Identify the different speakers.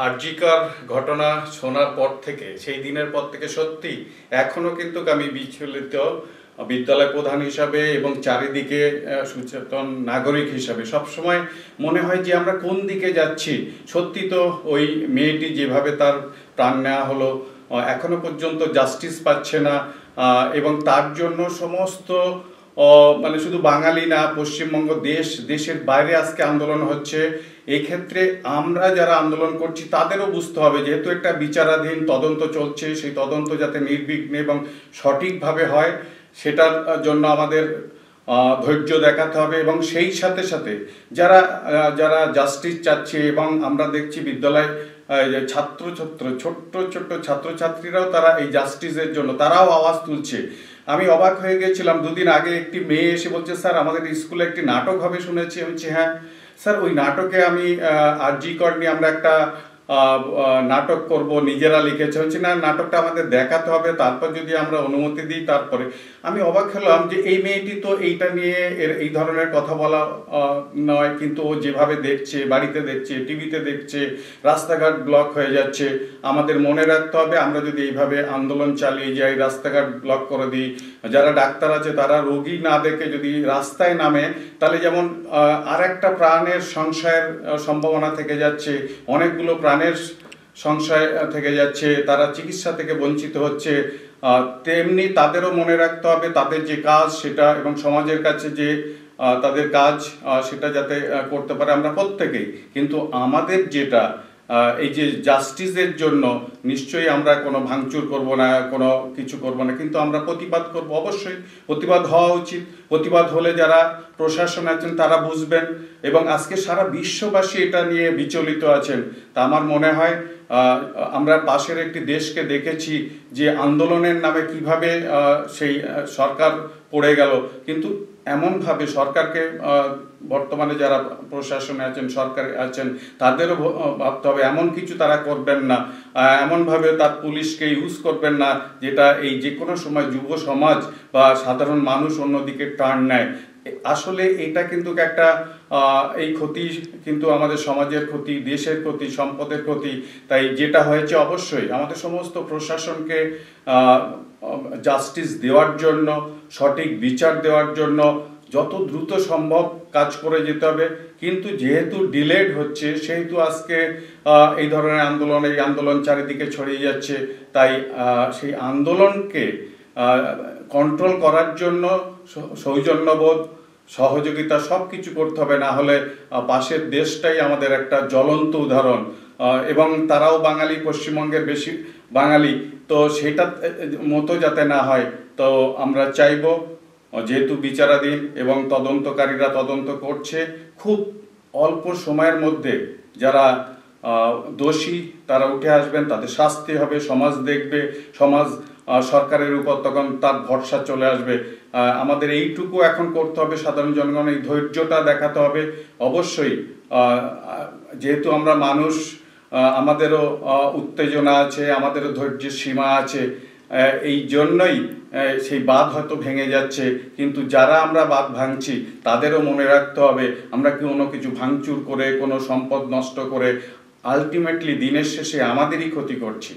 Speaker 1: আরজিকর ঘটনা শোনার পর থেকে সেই দিনের পর থেকে সত্যি এখনো কিন্তু আমি বিচলিত বিদ্যালয় প্রধান হিসাবে এবং চারিদিকে সচেতন নাগরিক হিসাবে সবসময় মনে হয় যে আমরা কোন দিকে যাচ্ছি। সত্যি তো ওই মেয়েটি যেভাবে তার প্রাণ নেওয়া হলো, এখনো পর্যন্ত জাস্টিস পাচ্ছে না, এবং তার জন্য সমস্ত মানে শুধু বাঙালি না, পশ্চিমবঙ্গ দেশের বাইরে আজকে আন্দোলন হচ্ছে। এই ক্ষেত্রে আমরা যারা আন্দোলন করছি তাদেরও বুঝতে হবে, যেহেতু একটা বিচারাধীন তদন্ত চলছে, সেই তদন্ত যাতে নির্বিঘ্নে এবং সঠিকভাবে হয় সেটার জন্য আমাদের ধৈর্য দেখাতে হবে। এবং সেই সাথে সাথে যারা যারা জাস্টিস চাচ্ছে, এবং আমরা দেখছি বিদ্যালয় ছোট্ট ছোট্ট ছাত্রছাত্রীরাও তারা এই জাস্টিসের জন্য তারাও আওয়াজ তুলছে। আমি অবাক হয়ে গেছিলাম, দুদিন আগে একটি মেয়ে এসে বলছে, স্যার আমাদের স্কুলে একটি নাটক হবে শুনেছি। আমি বলছি হ্যাঁ স্যার, ওই নাটকে আমি আরজিকর নিয়ে আমরা একটা নাটক করব, নিজেরা লিখেছে। হচ্ছে না, নাটকটা আমাদের দেখাতে হবে, তারপর যদি আমরা অনুমতি দিই তারপরে। আমি অবাক হলাম যে এই মেয়েটি তো এইটা নিয়ে এই ধরনের কথা বলা নয়, কিন্তু ও যেভাবে দেখছে, বাড়িতে দেখছে, টিভিতে দেখছে, রাস্তাঘাট ব্লক হয়ে যাচ্ছে। আমাদের মনে রাখতে হবে, আমরা যদি এইভাবে আন্দোলন চালিয়ে যাই, রাস্তাঘাট ব্লক করে দিই, যারা ডাক্তার আছে তারা রোগী না দেখে যদি রাস্তায় নামে, তাহলে যেমন আর একটা প্রাণের সংশয়ের সম্ভাবনা থেকে যাচ্ছে, অনেকগুলো প্রাণের সংশয় থেকে যাচ্ছে, তারা চিকিৎসা থেকে বঞ্চিত হচ্ছে। তেমনি তাদেরও মনে রাখতে হবে তাদের যে কাজ সেটা, এবং সমাজের কাছে যে তাদের কাজ সেটা যাতে করতে পারে আমরা প্রত্যেকেই। কিন্তু আমাদের যেটা এই যে জাস্টিসের জন্য নিশ্চয়ই আমরা কোনো ভাঙচুর করব না, কোনো কিছু করব না, কিন্তু আমরা প্রতিবাদ করব। অবশ্যই প্রতিবাদ হওয়া উচিত। প্রতিবাদ হলে যারা প্রশাসন আছেন তারা বুঝবেন, এবং আজকে সারা বিশ্ববাসী এটা নিয়ে বিচলিত আছেন। তা আমার মনে হয় আমরা পাশের একটি দেশকে দেখেছি যে আন্দোলনের নামে কিভাবে সেই সরকার পড়ে গেল, কিন্তু এমনভাবে সরকারকে বর্তমানে যারা প্রশাসনে আছেন, সরকারে আছেন, তাদেরও ভাবতে হবে এমন কিছু তারা করবেন না, এমনভাবে তার পুলিশকে ইউজ করবেন না যেটা এই যে কোনো সময় যুব সমাজ বা সাধারণ মানুষ অন্যদিকে টার্ন নেয়। আসলে এটা কিন্তু একটা এই ক্ষতি কিন্তু আমাদের সমাজের ক্ষতি, দেশের ক্ষতি, সম্পদের ক্ষতি। তাই যেটা হয়েছে অবশ্যই আমাদের সমস্ত প্রশাসনকে জাস্টিস দেওয়ার জন্য, সঠিক বিচার দেওয়ার জন্য যত দ্রুত সম্ভব কাজ করে যেতে হবে। কিন্তু যেহেতু ডিলেড হচ্ছে, সেহেতু আজকে এই ধরনের আন্দোলন চারিদিকে ছড়িয়ে যাচ্ছে। তাই সেই আন্দোলনকে কন্ট্রোল করার জন্য সৌজন্যবোধ, সহযোগিতা সব কিছু করতে হবে, না হলে পাশের দেশটাই আমাদের একটা জ্বলন্ত উদাহরণ। এবং তারাও বাঙালি, পশ্চিমবঙ্গের বেশি বাঙালি, তো সেটা মতো যাতে না হয়। তো আমরা চাইব, যেহেতু বিচারাধীন এবং তদন্তকারীরা তদন্ত করছে, খুব অল্প সময়ের মধ্যে যারা দোষী তারা উঠে আসবেন, তাদের শাস্তি হবে, সমাজ দেখবে, সমাজ সরকারের উপর তখন তার ভরসা চলে আসবে। আমাদের এইটুকু এখন করতে হবে, সাধারণ জনগণ এই ধৈর্যটা দেখাতে হবে। অবশ্যই যেহেতু আমরা মানুষ, আমাদেরও উত্তেজনা আছে, আমাদেরও ধৈর্যের সীমা আছে, এই জন্যই সেই বাঁধ হয়তো ভেঙে যাচ্ছে। কিন্তু যারা আমরা বাঁধ ভাঙছি তাদেরও মনে রাখতে হবে, আমরা কোনো কিছু ভাঙচুর করে, কোনো সম্পদ নষ্ট করে আলটিমেটলি দিনের শেষে আমাদেরই ক্ষতি করছি।